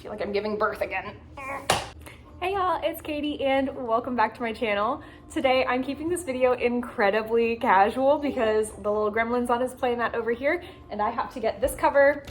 I feel like I'm giving birth again. Hey y'all, it's Katie and welcome back to my channel. Today I'm keeping this video incredibly casual because the little gremlin's on his playmat over here and I have to get this cover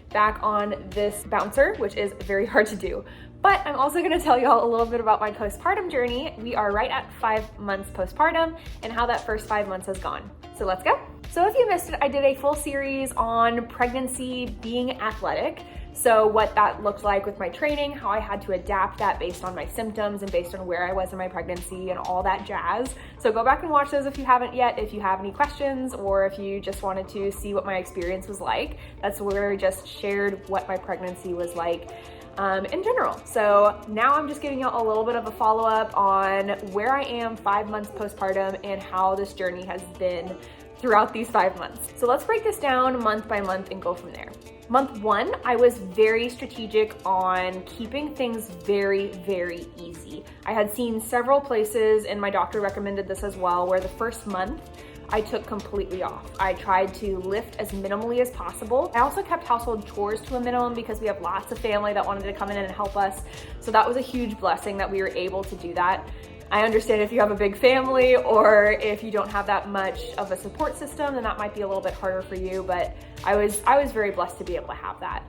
back on this bouncer, which is very hard to do. But I'm also gonna tell y'all a little bit about my postpartum journey. We are right at 5 months postpartum and how that first 5 months has gone. So let's go. So if you missed it, I did a full series on pregnancy being athletic. So what that looked like with my training, how I had to adapt that based on my symptoms and based on where I was in my pregnancy and all that jazz. So go back and watch those if you haven't yet, if you have any questions or if you just wanted to see what my experience was like. That's where I just shared what my pregnancy was like in general. So now I'm just giving you a little bit of a follow-up on where I am 5 months postpartum and how this journey has been throughout these 5 months. So let's break this down month by month and go from there. Month 1, I was very strategic on keeping things very, very easy. I had seen several places, and my doctor recommended this as well, where the first month I took completely off. I tried to lift as minimally as possible. I also kept household chores to a minimum because we have lots of family that wanted to come in and help us. So that was a huge blessing that we were able to do that. I understand if you have a big family or if you don't have that much of a support system, then that might be a little bit harder for you, but I was very blessed to be able to have that.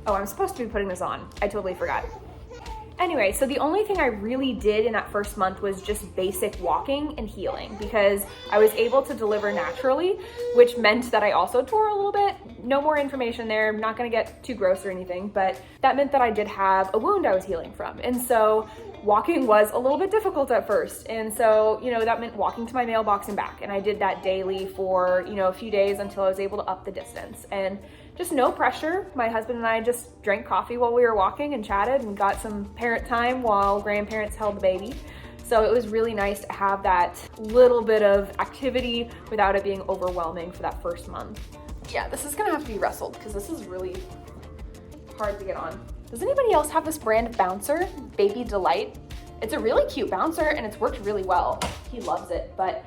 Oh, I'm supposed to be putting this on. I totally forgot. Anyway, so the only thing I really did in that first month was just basic walking and healing because I was able to deliver naturally, which meant that I also tore a little bit. No more information there. I'm not gonna get too gross or anything, but that meant that I did have a wound I was healing from. And so walking was a little bit difficult at first. And so, that meant walking to my mailbox and back. And I did that daily for, a few days until I was able to up the distance. And just no pressure. My husband and I just drank coffee while we were walking and chatted and got some parent time while grandparents held the baby. So it was really nice to have that little bit of activity without it being overwhelming for that first month. Yeah, this is gonna have to be wrestled because this is really hard to get on. Does anybody else have this brand of bouncer, Baby Delight? It's a really cute bouncer and it's worked really well. He loves it, but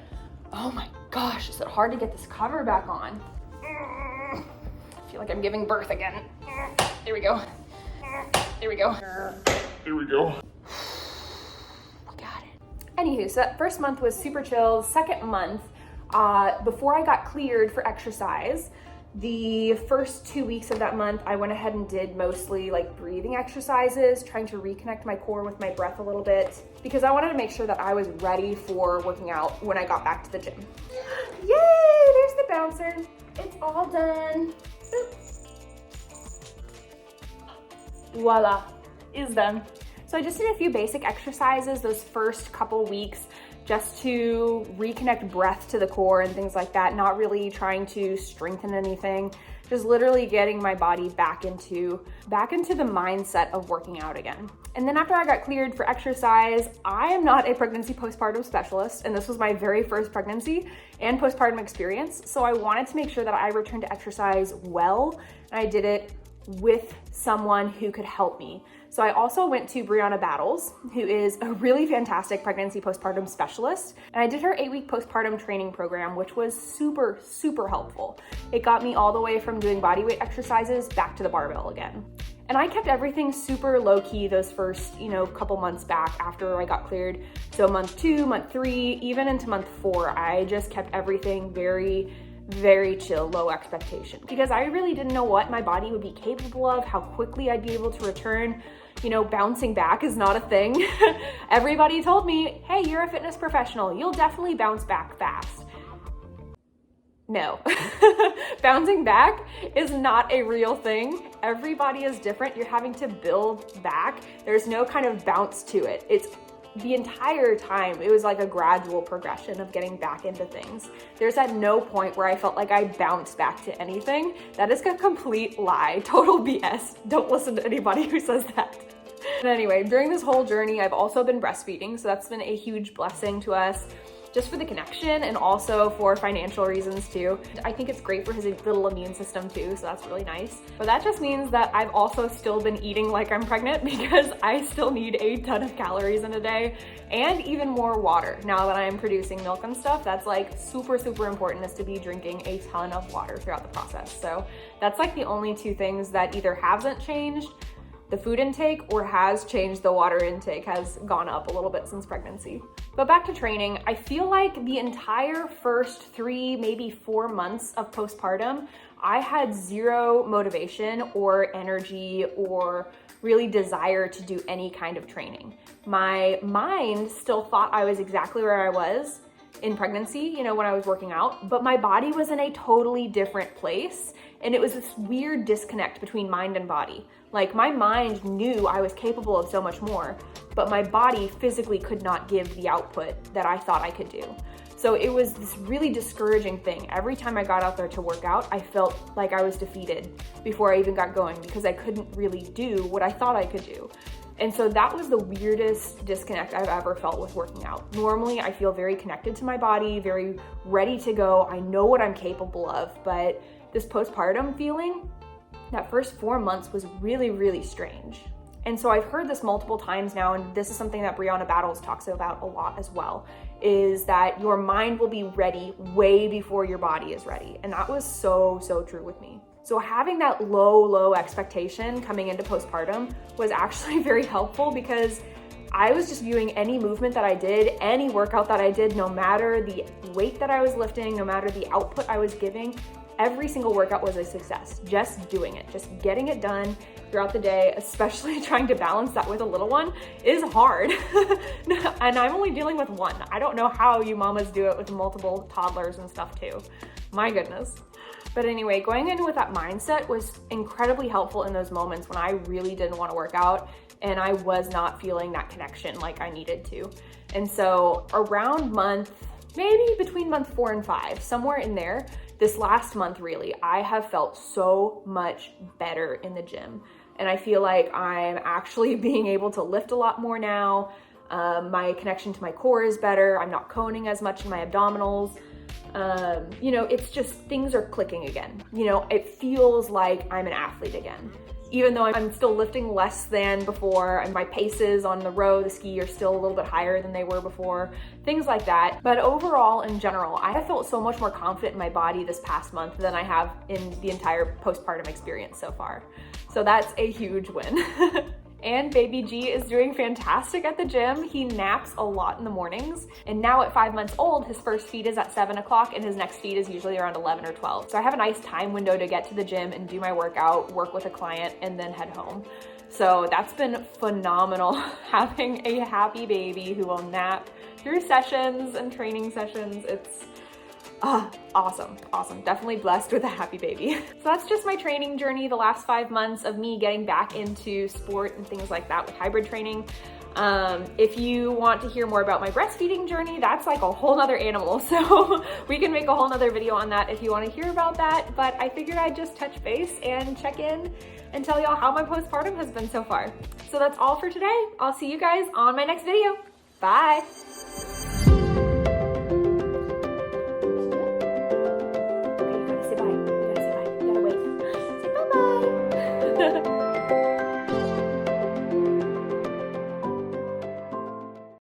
oh my gosh, is it hard to get this cover back on? I feel like I'm giving birth again. There we go. There we go. There we go. Got it. Anywho, so that first month was super chill. Second month, before I got cleared for exercise, the first 2 weeks of that month, I went ahead and did mostly like breathing exercises, trying to reconnect my core with my breath a little bit, because I wanted to make sure that I was ready for working out when I got back to the gym. Yay, there's the bouncer. It's all done. Voila, is done. So I just did a few basic exercises those first couple weeks just to reconnect breath to the core and things like that, not really trying to strengthen anything, just literally getting my body back into the mindset of working out again. And then after I got cleared for exercise, I am not a pregnancy postpartum specialist, and this was my very first pregnancy and postpartum experience. So I wanted to make sure that I returned to exercise well, and I did it with someone who could help me. So I also went to Brianna Battles, who is a really fantastic pregnancy postpartum specialist. And I did her 8-week postpartum training program, which was super, super helpful. It got me all the way from doing bodyweight exercises back to the barbell again. And I kept everything super low key those first, couple months back after I got cleared. So month 2, month 3, even into month 4, I just kept everything very, very chill, low expectation, because I really didn't know what my body would be capable of, how quickly I'd be able to return. Bouncing back is not a thing. Everybody told me, hey, you're a fitness professional. You'll definitely bounce back fast. No, bouncing back is not a real thing. Everybody is different. You're having to build back. There's no kind of bounce to it. It's the entire time, it was like a gradual progression of getting back into things. There's at no point where I felt like I bounced back to anything. That is a complete lie, total BS. Don't listen to anybody who says that. But anyway, during this whole journey, I've also been breastfeeding, so that's been a huge blessing to us, just for the connection and also for financial reasons too. I think it's great for his little immune system too, so that's really nice. But that just means that I've also still been eating like I'm pregnant because I still need a ton of calories in a day and even more water. Now that I am producing milk and stuff, that's like super, super important, is to be drinking a ton of water throughout the process. So that's like the only two things that either hasn't changed the food intake or has changed. The water intake has gone up a little bit since pregnancy. But back to training, I feel like the entire first 3, maybe 4 months of postpartum, I had zero motivation or energy or really desire to do any kind of training. My mind still thought I was exactly where I was in pregnancy, you know, when I was working out, but my body was in a totally different place. And it was this weird disconnect between mind and body. Like my mind knew I was capable of so much more, but my body physically could not give the output that I thought I could do. So it was this really discouraging thing. Every time I got out there to work out, I felt like I was defeated before I even got going because I couldn't really do what I thought I could do. And so that was the weirdest disconnect I've ever felt with working out. Normally, I feel very connected to my body, very ready to go. I know what I'm capable of, but this postpartum feeling, that first 4 months was really, really strange. And so I've heard this multiple times now, and this is something that Brianna Battles talks about a lot as well, is that your mind will be ready way before your body is ready. And that was so, so true with me. So having that low expectation coming into postpartum was actually very helpful because I was just viewing any movement that I did, any workout that I did, no matter the weight that I was lifting, no matter the output I was giving, every single workout was a success. Just doing it, just getting it done throughout the day, especially trying to balance that with a little one is hard. And I'm only dealing with one. I don't know how you mamas do it with multiple toddlers and stuff too. My goodness. But anyway, going in with that mindset was incredibly helpful in those moments when I really didn't want to work out and I was not feeling that connection like I needed to. And so around maybe between month 4 and 5, somewhere in there, this last month really, I have felt so much better in the gym. And I feel like I'm actually being able to lift a lot more now. My connection to my core is better. I'm not coning as much in my abdominals. You know, it's just things are clicking again. You know, it feels like I'm an athlete again. Even though I'm still lifting less than before, and my paces on the row, the ski are still a little bit higher than they were before, things like that. But overall, in general, I have felt so much more confident in my body this past month than I have in the entire postpartum experience so far. So that's a huge win. And baby G is doing fantastic at the gym. He naps a lot in the mornings. And now at 5 months old, his first feed is at 7 o'clock and his next feed is usually around 11 or 12. So I have a nice time window to get to the gym and do my workout, work with a client, and then head home. So that's been phenomenal, having a happy baby who will nap through sessions and training sessions. It's awesome. Definitely blessed with a happy baby. So that's just my training journey, the last 5 months of me getting back into sport and things like that with hybrid training. If you want to hear more about my breastfeeding journey, that's like a whole nother animal. So we can make a whole nother video on that if you want to hear about that. But I figured I'd just touch base and check in and tell y'all how my postpartum has been so far. So that's all for today. I'll see you guys on my next video. Bye.